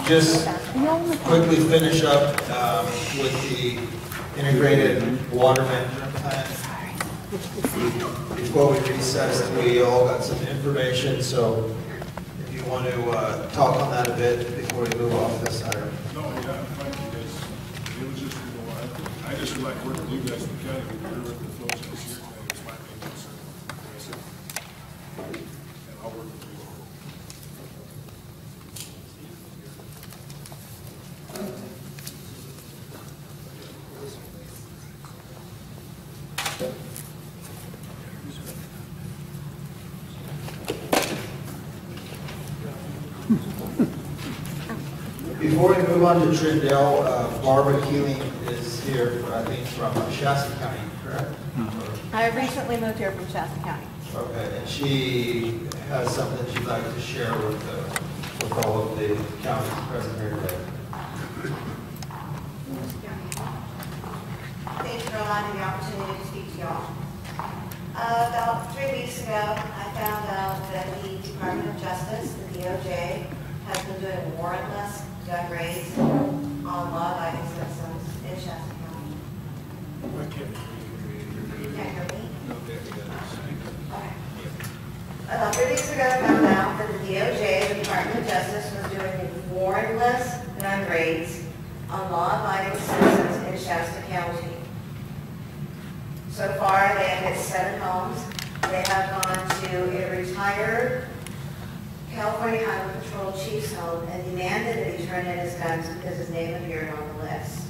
just quickly finish up with the integrated water management plan. Before we recessed, we all got some information, so if you want to talk on that a bit before we move off this item. No, yeah, thank you guys. It was just, I just would like to work with you guys in the county. We're with the flows this year, and it's my main concern. And I'll work with you. Before we move on to Trindale, Barbara Keeling is here, I think, from Shasta County, correct? I recently moved here from Shasta County. Okay, and she has something she'd like to share with all of the counties present here today. Thanks for allowing me the opportunity to speak to y'all. About 3 weeks ago, I found out that the Department of Justice, the DOJ, has been doing warrantless gun raids on law-abiding citizens in Shasta County. You can't hear me? Okay. About 3 weeks ago, I found out that the DOJ, the Department of Justice, was doing warrantless gun raids on law-abiding citizens in Shasta County. So far, they have hit 7 homes. They have gone to a retired California Highway Patrol chief's home and demanded that he turn in his guns because his name appeared on the list.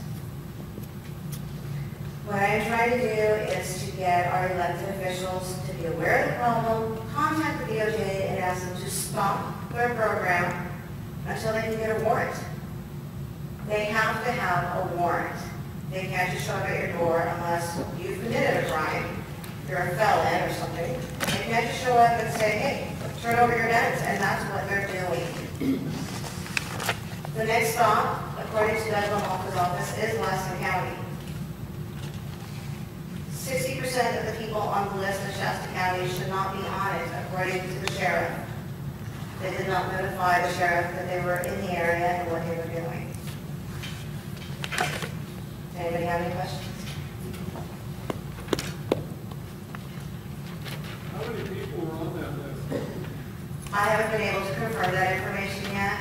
What I am trying to do is to get our elected officials to be aware of the problem, contact the DOJ and ask them to stop their program until they can get a warrant. They have to have a warrant. They can't just show up at your door unless you've committed a crime, you're a felon or something. They can't just show up and say, hey, turn over your guns, and that's what they're doing. The next stop, according to Doug Lamalfa's office, is Lassen County. 60% of the people on the list in Shasta County should not be on it, according to the sheriff. They did not notify the sheriff that they were in the area and what they were doing. Anybody have any questions? How many people were on that list? I haven't been able to confirm that information yet.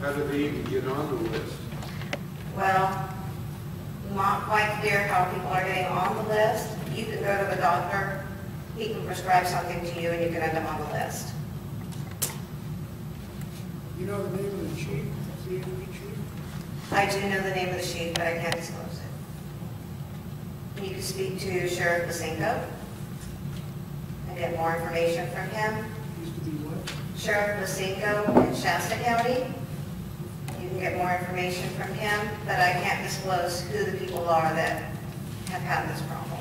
How did they even get on the list? Well, not quite clear how people are getting on the list. You can go to the doctor, he can prescribe something to you, and you can end up on the list. You know the name of the chief, CMP chief? I do know the name of the chief, but I can't disclose it. You can speak to Sheriff Basinko and get more information from him. Used to be what? Sheriff Basinko in Shasta County. You can get more information from him, but I can't disclose who the people are that have had this problem.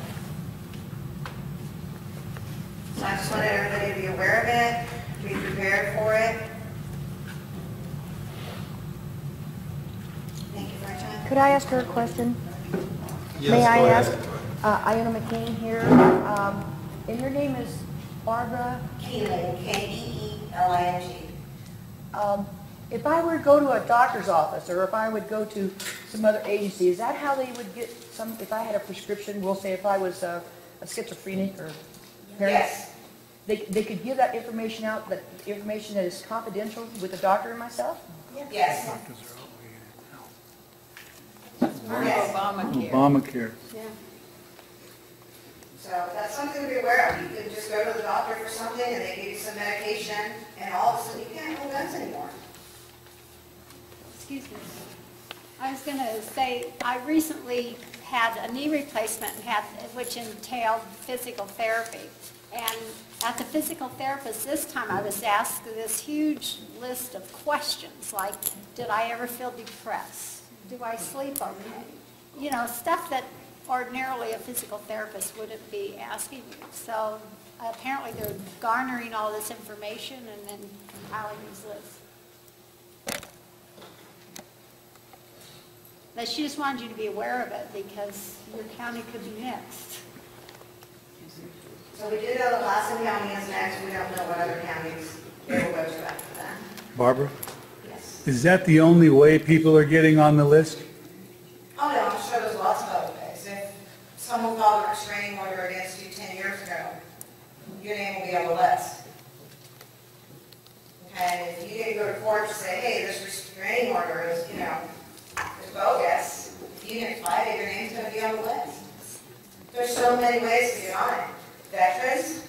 So I just wanted everybody to be aware of it, be prepared for it. Thank you for your time. Could I ask her a question? Yes, May I go ask? ahead. Iona McCain here. And your name is Barbara? Keeling, K-E-E-L-I-N-G. If I were to go to a doctor's office, or if I would go to some other agency, is that how they would get some, if I had a prescription, we'll say if I was a schizophrenic or parent? Yes. They could give that information out, that information that is confidential with the doctor and myself? Yes. Yes. Obamacare. So that's something to be aware of. You can just go to the doctor for something and they give you some medication and all of a sudden you can't hold guns anymore. Excuse me. I was going to say, I recently had a knee replacement, which entailed physical therapy. And at the physical therapist this time, I was asked this huge list of questions, like, did I ever feel depressed? Do I sleep okay? You know, stuff that ordinarily a physical therapist wouldn't be asking you. So apparently they're garnering all this information and then compiling these lists. But she just wanted you to be aware of it because your county could be next. So we do know that Lassen County is next. We don't know what other counties they will go to after that. Barbara, Yes. is that the only way people are getting on the list? Oh, no, I'm sure there's lots of other ways. If someone filed a restraining order against you 10 years ago, your name will be on the list. And if you didn't go to court to say, hey, this restraining order is, is bogus, if you didn't fight it, your name's going to be on the list. There's so many ways to get on it. Veterans,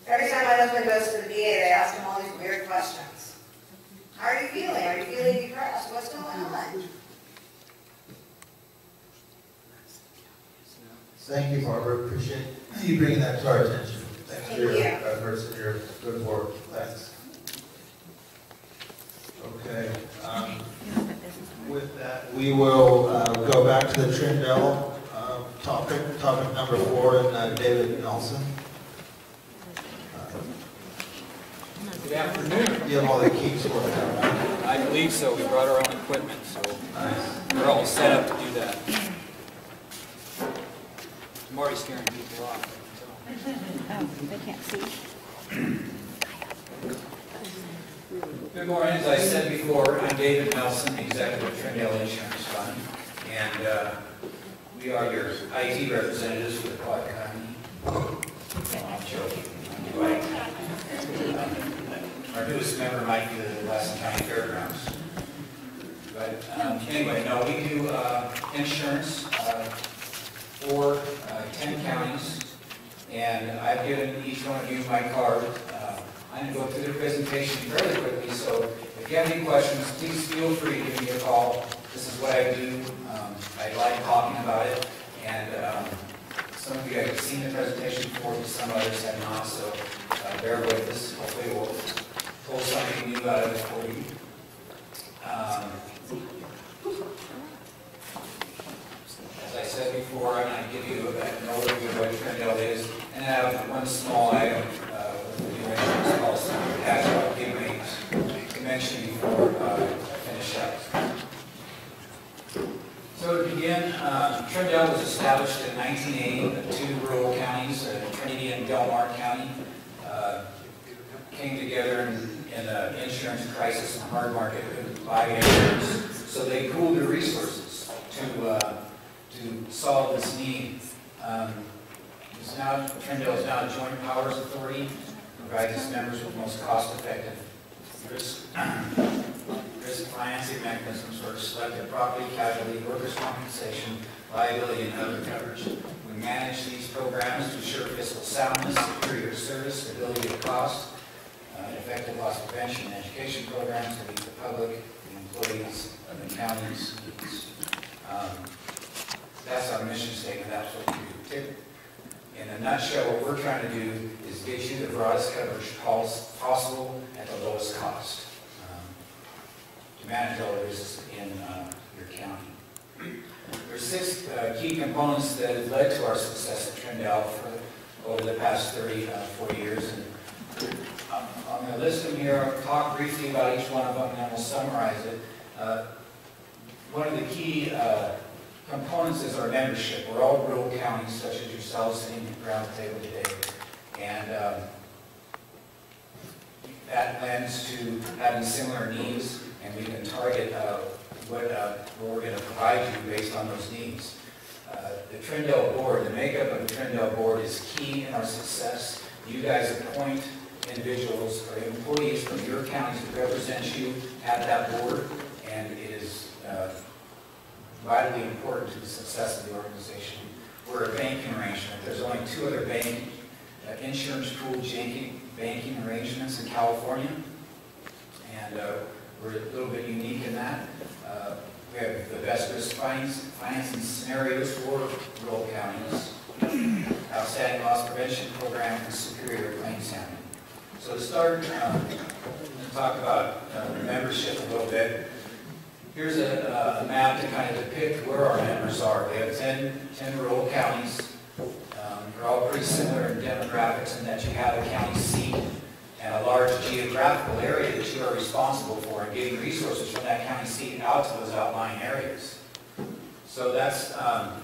every time my husband goes to the VA, they ask him all these weird questions. How are you feeling? Are you feeling depressed? What's going on? Thank you, Barbara. Appreciate you bringing that to our attention. Thanks for your Thank you. efforts and your good work. Thanks. Okay. With that, we will go back to the Trindle topic number 4, and David Nelson. Good afternoon. You have all the keys worked out, right? I believe so. We brought our own equipment, so Nice. we're all set up to do that. I'm already scaring people off. Oh, they can't see. Good morning. As I said before, I'm David Nelson, Executive of Trindale Insurance Fund, and we are your IT representatives for the Clark County. I'm joking. Our newest member might be the Weston County Fairgrounds. But anyway, no, we do insurance for 10 counties, and I've given each one of you my card. I'm going to go through the presentation fairly quickly, so if you have any questions, please feel free to give me a call. This is what I do. I like talking about it, and some of you have seen the presentation before, but some others have not, so bear with us. Hopefully we'll pull something new out of it for you. As I said before, I'm going to give you an overview of what Trindale is, and I have one small item with the new insurance policy package I'll give me to mention before I finish up. So to begin, Trindale was established in 1980 with 2 rural counties, Trinity and Delmar County. Came together in an insurance crisis and hard market couldn't buy insurance, so they pooled their resources to solve this need. Trindale is now a joint powers authority, provides its members with the most cost-effective risk financing mechanisms for selected property, casualty, workers' compensation, liability, and other coverage. We manage these programs to ensure fiscal soundness, superior service, stability of cost, effective loss prevention and education programs to meet the public and employees of the county's needs. That's our mission statement. That's what we do. In a nutshell, what we're trying to do is get you the broadest coverage possible at the lowest cost to manage all the risks in your county. There's 6 key components that have led to our success at Trindale over the past 40 years. And I'm going to list them here. I'll talk briefly about each one of them, and then we'll summarize it. One of the key components is our membership. We're all rural counties, such as yourselves sitting around the table today. And that lends to having similar needs, and we can target what we're going to provide you based on those needs. The Trindale board, the makeup of the Trindale board is key in our success. You guys appoint individuals or employees from your counties to represent you at that board, and it is vitally important to the success of the organization. We're a banking arrangement. There's only 2 other insurance pool banking arrangements in California, and we're a little bit unique in that. We have the best risk financing scenarios for rural counties, outstanding loss prevention program, and superior claims handling. So to start, I'm going to talk about the membership a little bit. Here's a map to kind of depict where our members are. We have 10 rural counties. They're all pretty similar in demographics in that you have a county seat and a large geographical area that you are responsible for, and getting resources from that county seat out to those outlying areas. So that's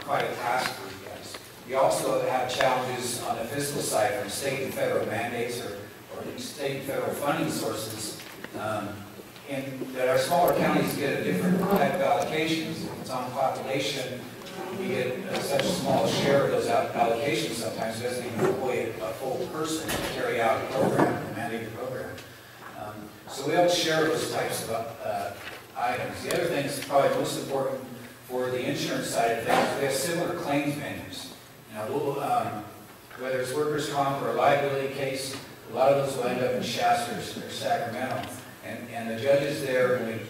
quite a task for you guys. We also have challenges on the fiscal side from state and federal mandates or state and federal funding sources And that our smaller counties get a different type of allocations. If it's on population, we get such a small share of those allocations sometimes, it doesn't even employ a full person to carry out a program, a mandated program. So we don't share those types of items. The other thing that's probably most important for the insurance side of things, we have similar claims venues. Now, whether it's workers' comp or a liability case, a lot of those will end up in Shasta or Sacramento. And the judges there, when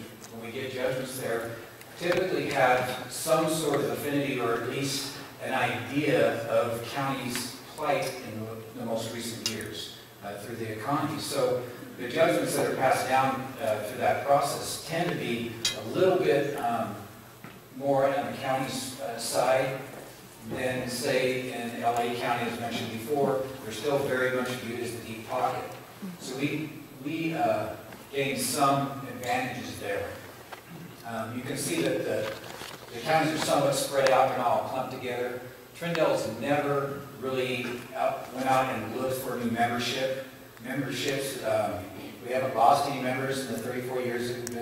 we get judgments there, typically have some sort of affinity or at least an idea of counties' plight in the most recent years through the economy. So the judgments that are passed down through that process tend to be a little bit more on the county's side than, say, in LA County, as mentioned before. They're still very much viewed as the deep pocket. So we gain some advantages there. You can see that the counties are somewhat spread out and all clumped together. Trinidad's never really went out and looked for new memberships. We haven't lost any members in the 34 years that we've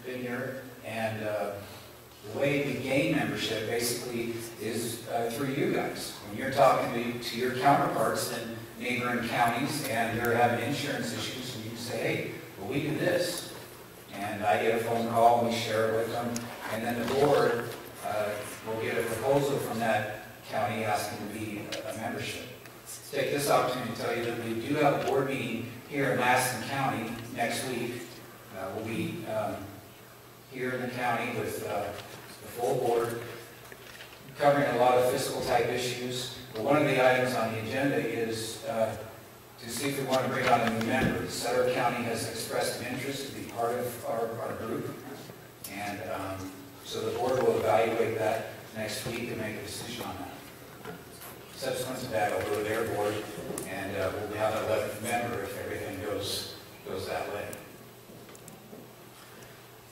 been here. And the way we gain membership basically is through you guys. When you're talking to your counterparts in neighboring counties and they're having insurance issues, and you say, hey, well, we do this. And I get a phone call and we share it with them. And then the board will get a proposal from that county asking to be a membership. Take this opportunity to tell you that we do have a board meeting here in Madison County next week. We'll be here in the county with the full board, covering a lot of fiscal type issues. But one of the items on the agenda is to see if we want to bring on a new member. Sutter County has expressed an interest to be part of our group. And so the board will evaluate that next week and make a decision on that. Subsequent to that, I'll go to their board, and we'll have an 11th member if everything goes that way.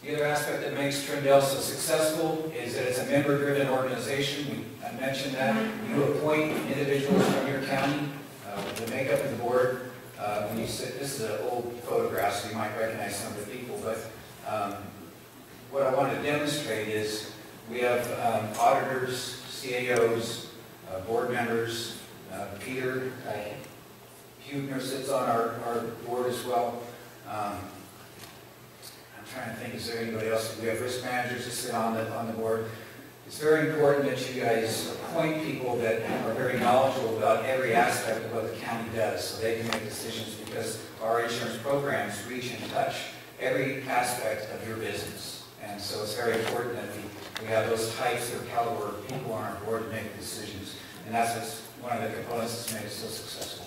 The other aspect that makes Trinidad so successful is that it's a member-driven organization. I mentioned that. You appoint individuals from your county. The makeup of the board, when you sit, this is an old photograph, so you might recognize some of the people, but what I want to demonstrate is we have auditors, CAOs, board members. Peter Hubner sits on our board as well. I'm trying to think, is there anybody else? We have risk managers that sit on the board. It's very important that you guys appoint people that are very knowledgeable about every aspect of what the county does so they can make decisions, because our insurance programs reach and touch every aspect of your business. And so it's very important that we have those types of caliber of people on our board to make decisions. And that's one of the components that's made it so successful.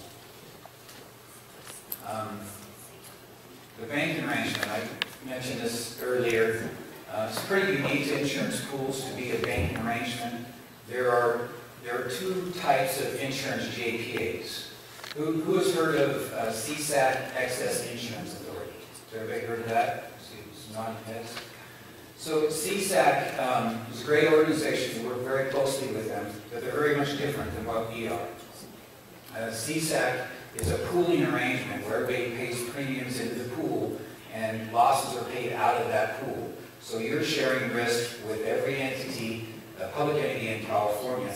The banking arrangement, I mentioned this earlier. It's pretty unique to insurance pools to be a banking arrangement. There are two types of insurance JPAs. Who has heard of CSAC Excess Insurance Authority? Has everybody heard of that? See some nodding heads. So CSAC is a great organization. We work very closely with them, but they're very much different than what we are. CSAC is a pooling arrangement where everybody pays premiums into the pool and losses are paid out of that pool. So you're sharing risk with every entity, public entity in California,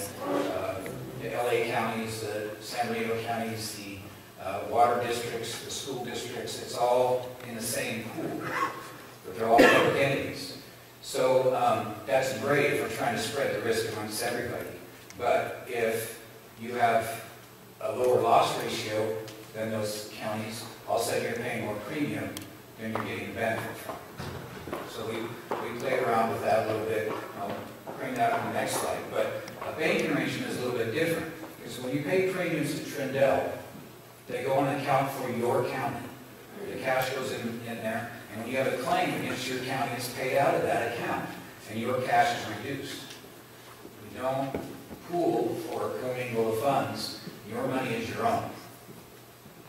the LA counties, the San Diego counties, the water districts, the school districts. It's all in the same pool, but they're all public entities. So that's great if we're trying to spread the risk amongst everybody. But if you have a lower loss ratio than those counties, all of a sudden you're paying more premium than you're getting benefit from. So we play around with that a little bit. I'll bring that on the next slide. But a banking arrangement is a little bit different, because when you pay premiums to Trindle, they go on an account for your county. The cash goes in there, and when you have a claim against your county, it's paid out of that account, and your cash is reduced. We don't pool or commingle the funds. Your money is your own.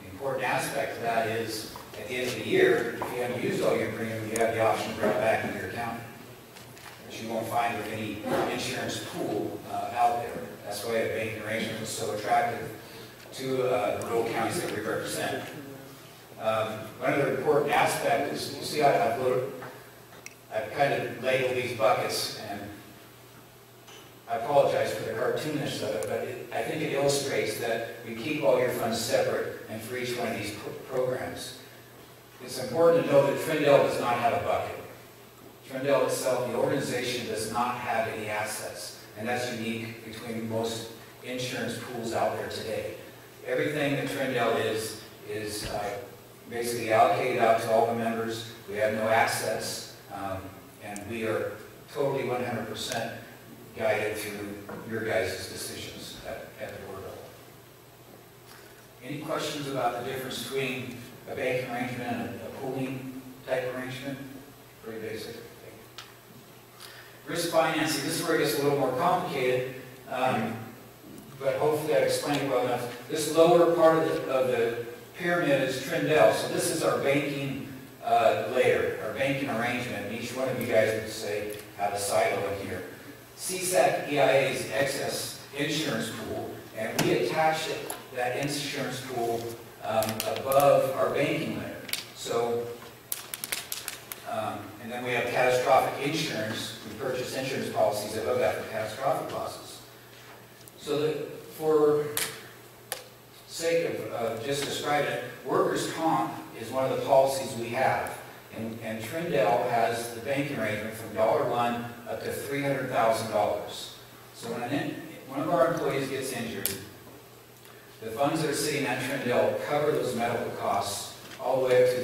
The important aspect of that is, at the end of the year, if you haven't used all your premium, you have the option to bring it back into your account, which you won't find with any insurance pool out there. That's why a banking arrangement is so attractive to the rural counties that we represent. One other important aspect is, you see I've kind of labeled these buckets, and I apologize for the cartoonish of it, but I think it illustrates that we keep all your funds separate and for each one of these programs. It's important to know that Trindle does not have a bucket. Trindle itself, the organization, does not have any assets, and that's unique between most insurance pools out there today. Everything that Trindle is basically allocated out to all the members. We have no assets, and we are totally 100% guided through your guys' decisions at the board level. Any questions about the difference between a banking arrangement and a pooling type arrangement? Pretty basic. Risk financing, this is where it gets a little more complicated, but hopefully I've explained it well enough. This lower part of the pyramid is Trindle, so this is our banking layer, our banking arrangement, and each one of you guys would say have a silo in here. CSAC EIA's excess insurance pool, and we attach that insurance pool above our banking layer. So, and then we have catastrophic insurance. We purchase insurance policies above that for catastrophic losses. So that for sake of just describing it, workers' comp is one of the policies we have. And Trindle has the banking arrangement from $1 up to $300,000. So when one of our employees gets injured, the funds that are sitting at Trindle cover those medical costs all the way up to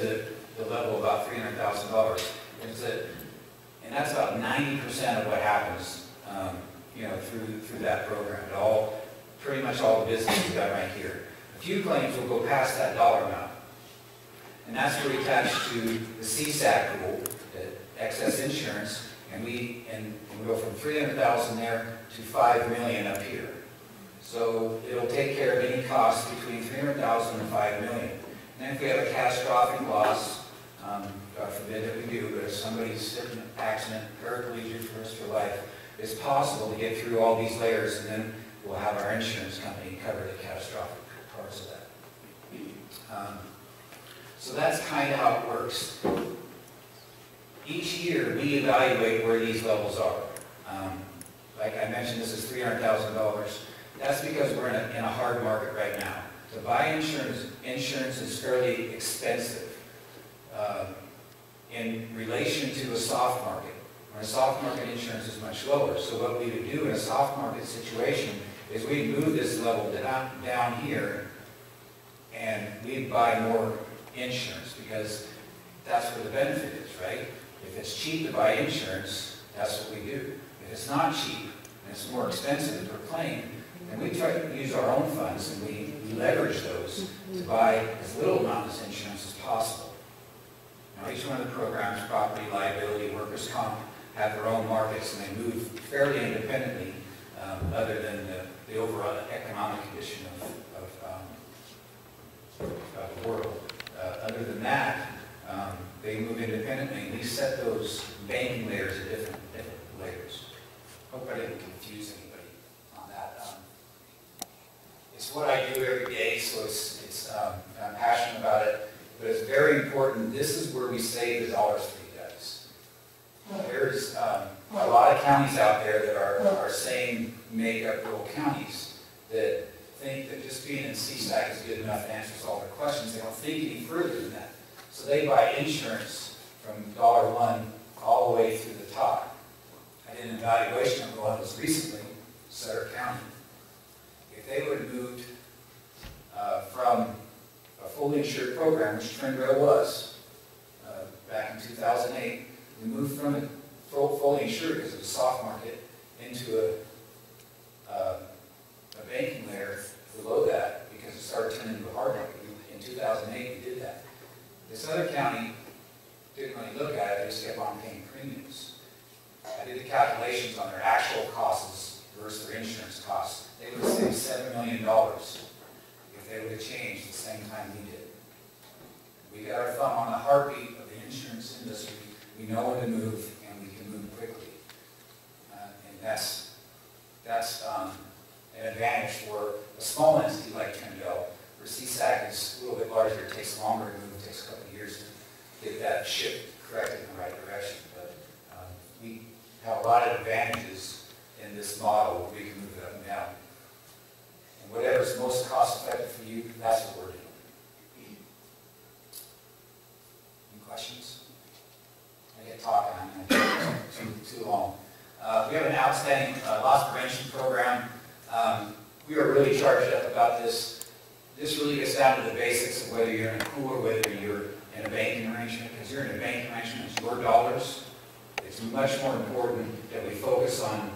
the level of about $300,000. And that's about 90% of what happens, through that program. Pretty much all the business we've got right here. A few claims will go past that dollar amount. And that's where we attach to the CSAC pool, the excess insurance, and we go from $300,000 there to $5 million up here. So it'll take care of any costs between $300,000 and $5 million. And then if we have a catastrophic loss, God forbid that we do, but if somebody's in an accident, paraplegic for the rest of their life, it's possible to get through all these layers, and then we'll have our insurance company cover the catastrophic parts of that. So that's kind of how it works. Each year, we evaluate where these levels are. Like I mentioned, this is $300,000. That's because we're in a hard market right now. To buy insurance is fairly expensive in relation to a soft market. When a soft market insurance is much lower. So what we would do in a soft market situation is we'd move this level down here, and we'd buy more insurance, because that's where the benefit is, right? If it's cheap to buy insurance, that's what we do. If it's not cheap, and it's more expensive per claim, then we try to use our own funds, and we leverage those to buy as little amount of insurance as possible. Now, each one of the programs, property, liability, workers' comp, have their own markets, and they move fairly independently, other than the overall economic condition of the world. Other than that, they move independently. We set those banking layers at different layers. Hope I didn't confuse anybody on that. It's what I do every day, so I'm passionate about it, but it's very important. This is where we save the dollars for you guys. There's a lot of counties out there that are saying make up rural counties that think that just being in CSAC is good enough to answer all their questions. They don't think any further than that. So they buy insurance from $1 all the way through the top. I did an evaluation of one of those recently, Sutter County. If they would have moved from a fully insured program, which Trindle was back in 2008, we moved from it fully insured because it was a soft market into a banking layer below that, because it started turning into a hard market. In 2008, we did that. This other county didn't really look at it, they just kept on paying premiums. I did the calculations on their actual costs versus their insurance costs. They would have saved $7 million if they would have changed the same time we did. We got our thumb on the heartbeat of the insurance industry. We know when to move, and we can move quickly. And that's an advantage for a small entity like Trindle, where CSAC is a little bit larger. It takes longer to move, it takes that ship corrected in the right direction. But we have a lot of advantages in this model where we can move it up and down. And whatever's most cost effective for you, that's what we're doing. Any questions? I get talking, I'm going to take too long. We have an outstanding loss prevention program. We are really charged up about this. This really gets down to the basics of whether you're in a pool or whether you're in a banking arrangement. Because you're in a banking arrangement, it's your dollars. It's much more important that we focus on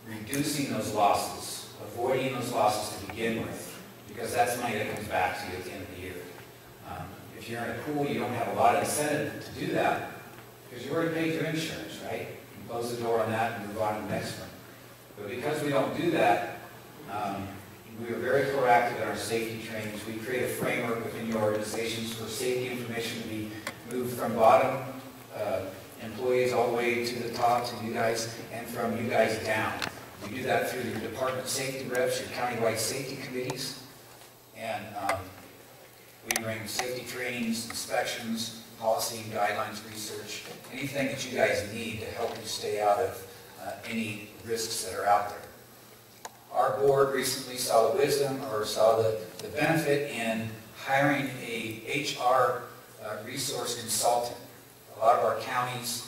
reducing those losses, avoiding those losses to begin with, because that's money that comes back to you at the end of the year. If you're in a pool, you don't have a lot of incentive to do that, because you already paid your insurance, right? You close the door on that and move on to the next one. But because we don't do that, we are very proactive in our safety trainings. We create a framework within your organizations for safety information to be moved from bottom employees all the way to the top to you guys, and from you guys down. We do that through your department safety reps, your countywide safety committees, and we bring safety trainings, inspections, policy and guidelines research, anything that you guys need to help you stay out of any risks that are out there. Our board recently saw the wisdom, or saw the benefit in hiring a HR resource consultant. A lot of our counties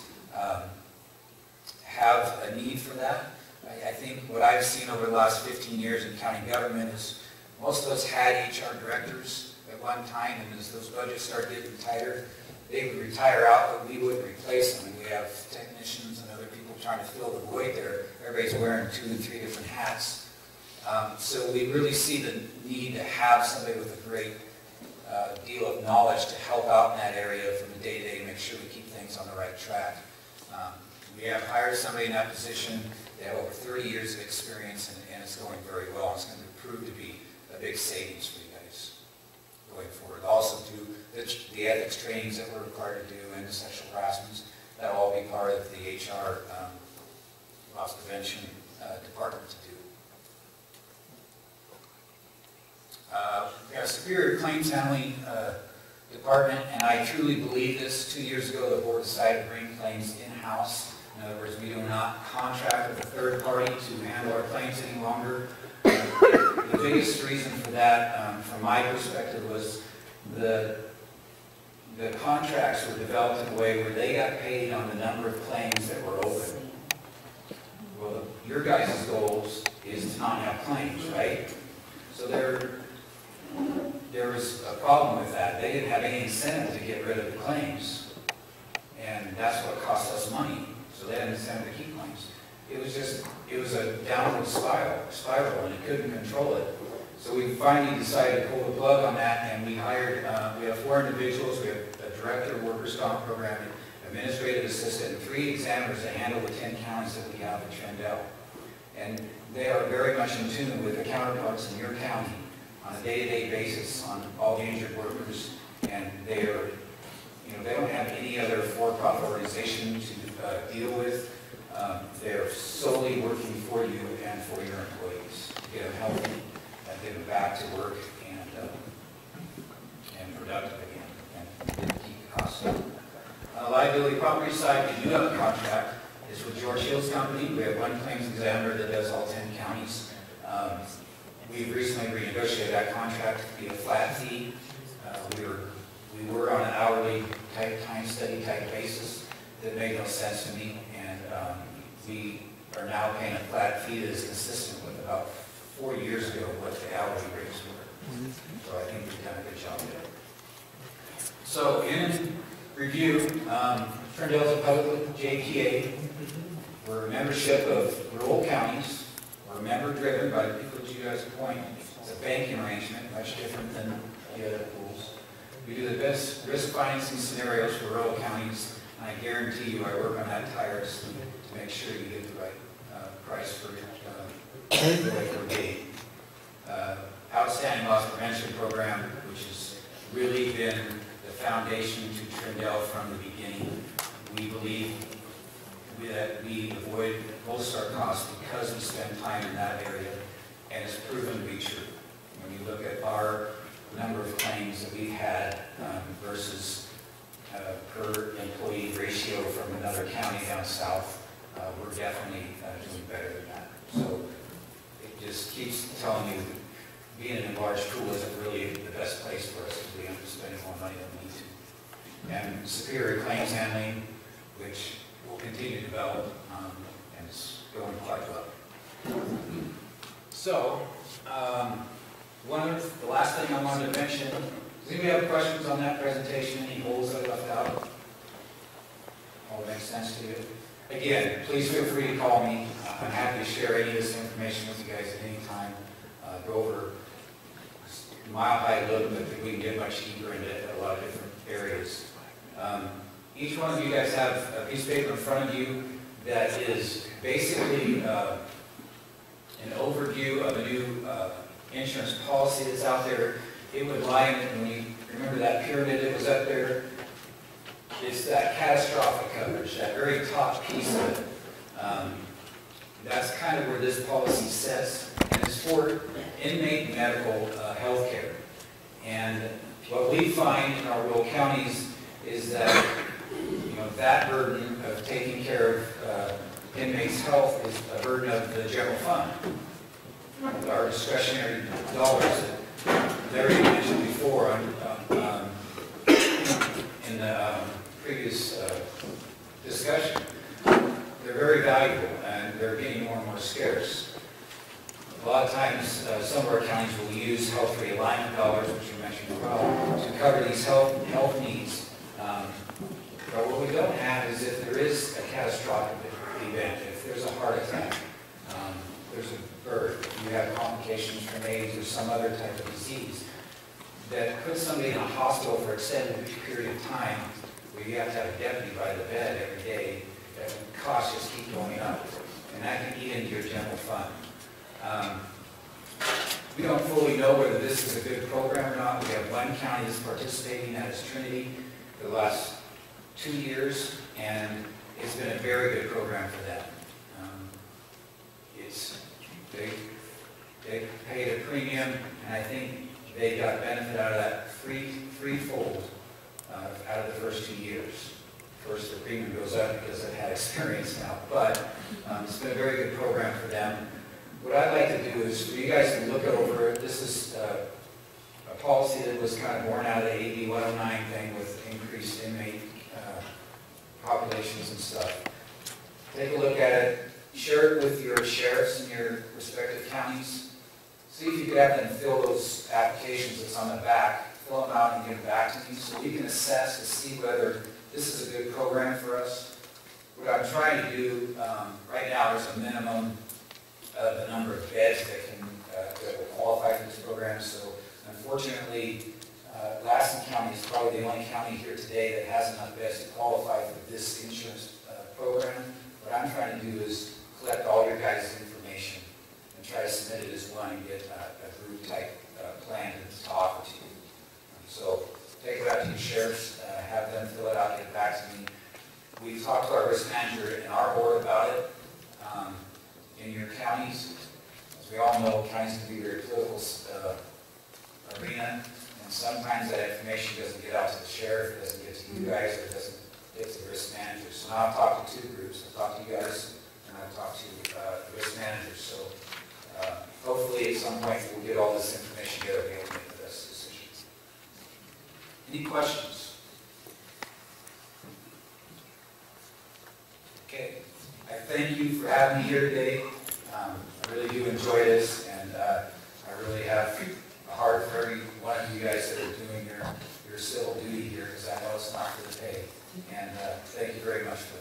have a need for that. I think what I've seen over the last 15 years in county government is most of us had HR directors at one time, and as those budgets started getting tighter, they would retire out, but we wouldn't replace them. And we have technicians and other people trying to fill the void there. Everybody's wearing 2 and 3 different hats. So we really see the need to have somebody with a great deal of knowledge to help out in that area from the day-to-day to make sure we keep things on the right track. We have hired somebody in that position. They have over 30 years of experience, and it's going very well. It's going to prove to be a big savings for you guys going forward. Also do the ethics trainings that we're required to do, and the sexual harassment. That'll all be part of the HR loss prevention department to do. We have a superior claims handling department, and I truly believe this. 2 years ago, the board decided to bring claims in-house. In other words, we do not contract with a third party to handle our claims any longer. The biggest reason for that, from my perspective, was the contracts were developed in a way where they got paid on the number of claims that were open. Well, your guys' goals is to not have claims, right? So there was a problem with that. They didn't have any incentive to get rid of the claims, and that's what cost us money. So they had an incentive to keep claims. It was a downward spiral, and it couldn't control it. So we finally decided to pull the plug on that, and we hired, we have 4 individuals. We have a director of workers' comp program, administrative assistant, and 3 examiners that handle the 10 counties that we have in Trendell. And they are very much in tune with the counterparts in your county on a day-to-day basis on all the injured workers, and they are, they don't have any other for-profit organization to deal with. They're solely working for you and for your employees to get them healthy, get them back to work and productive again, and keep the costs down. On the liability property side, we do have a contract. It's with George Hill's company. We have 1 claims examiner that does all 10 counties. We've recently renegotiated that contract to be a flat fee. We were on an hourly type, time study type basis that made no sense to me, and we are now paying a flat fee that is consistent with about 4 years ago what the hourly rates were. So I think we've done a good job there. So in review, Trendell is a public JPA. We're a membership of rural counties. We're member-driven by the people that you guys appoint. It's a banking arrangement, much different than the other pools. We do the best risk financing scenarios for rural counties, and I guarantee you I work on that tirelessly to make sure you get the right price for the way we're getting. Outstanding loss prevention program, which has really been the foundation to Trendell from the beginning. We believe that we avoid most of our costs because we spend time in that area, and it's proven to be true. When you look at our number of claims that we've had versus per employee ratio from another county down south, we're definitely doing better than that. So it just keeps telling you being an enlarged pool isn't really the best place for us because we end up spending more money than we need to. And superior claims handling, which will continue to develop, and it's going quite well. So, the last thing I wanted to mention, does anybody have questions on that presentation? Any holes that I left out? All makes sense to you? Again, please feel free to call me. I'm happy to share any of this information with you guys at any time. Go over mile high look, but we can get much deeper into a lot of different areas. Each one of you guys have a piece of paper in front of you that is basically an overview of a new insurance policy that's out there. It would lie in it, when you remember that pyramid that was up there, it's that catastrophic coverage, that very top piece of it. That's kind of where this policy sits, and it's for inmate medical health care. And what we find in our rural counties is that, that burden of taking care of inmates' health is a burden of the general fund. Our discretionary dollars that Larry mentioned before in the previous discussion, they're very valuable and they're getting more and more scarce. A lot of times, some of our counties will use health realignment dollars, which you mentioned as well, to cover these health needs. But what we don't have is if there is a catastrophic event, if there's a heart attack, there's a birth, you have complications from AIDS or some other type of disease that puts somebody in a hospital for an extended period of time where you have to have a deputy by the bed every day, that costs just keep going up. And that can eat into your general fund. We don't fully know whether this is a good program or not. We have one county that's participating, that is Trinity, for the last 2 years, and it's been a very good program for them. They paid a premium, and I think they got benefit out of that threefold out of the first 2 years. First, the premium goes up because they've had experience now, but it's been a very good program for them. What I'd like to do is for you guys to look over, this is a policy that was kind of born out of the AB 109 thing with increased inmate populations and stuff. Take a look at it, share it with your sheriffs in your respective counties. See if you could have them fill those applications that's on the back, fill them out and give them back to me so we can assess to see whether this is a good program for us. What I'm trying to do, right now there's a minimum of the number of beds that will qualify for this program. So unfortunately, Lassen County is probably the only county here today that has enough beds to qualify for this insurance program. What I'm trying to do is collect all your guys' information and try to submit it as one and get a group type plan to offer to you. So take it out to your sheriffs, have them fill it out, get it back to me. We talked to our risk manager and our board about it. In your counties, as we all know, counties can be a very political arena, and sometimes that information doesn't get out to the sheriff, it doesn't get to you guys, or it doesn't get to the risk managers. So now I've talked to two groups. I've talked to you guys, and I've talked to the risk managers. So hopefully at some point we'll get all this information together and be able to make the best decisions. Any questions? Okay. I thank you for having me here today. I really do enjoy this, and I really have a heart for every one of you guys that are doing your civil duty here, because I know it's not for the pay. And thank you very much for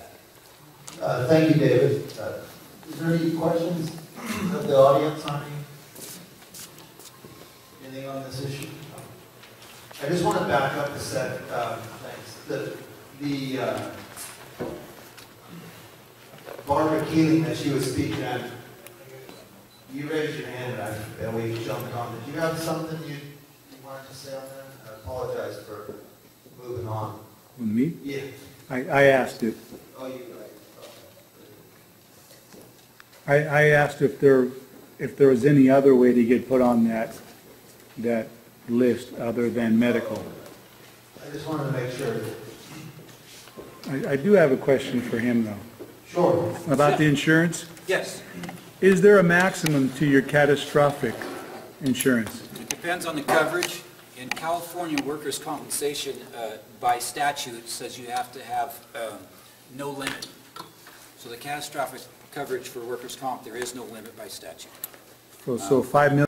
that. Thank you, David. Is there any questions of the audience on anything on this issue? I just want to back up a sec. Thanks. Barbara Keeling, that she was speaking at, you raised your hand and we jumped on. Did you have something you wanted to say on that? I apologize for moving on. Me? Yeah. I asked it. Oh, you I asked if there was any other way to get put on that list other than medical. I just wanted to make sure that I do have a question for him, though. Sure. About the insurance. Yes, Is there a maximum to your catastrophic insurance? it depends on the coverage. In California, workers' compensation by statute says you have to have no limit. So the catastrophic coverage for workers' comp, there is no limit by statute. So 5 million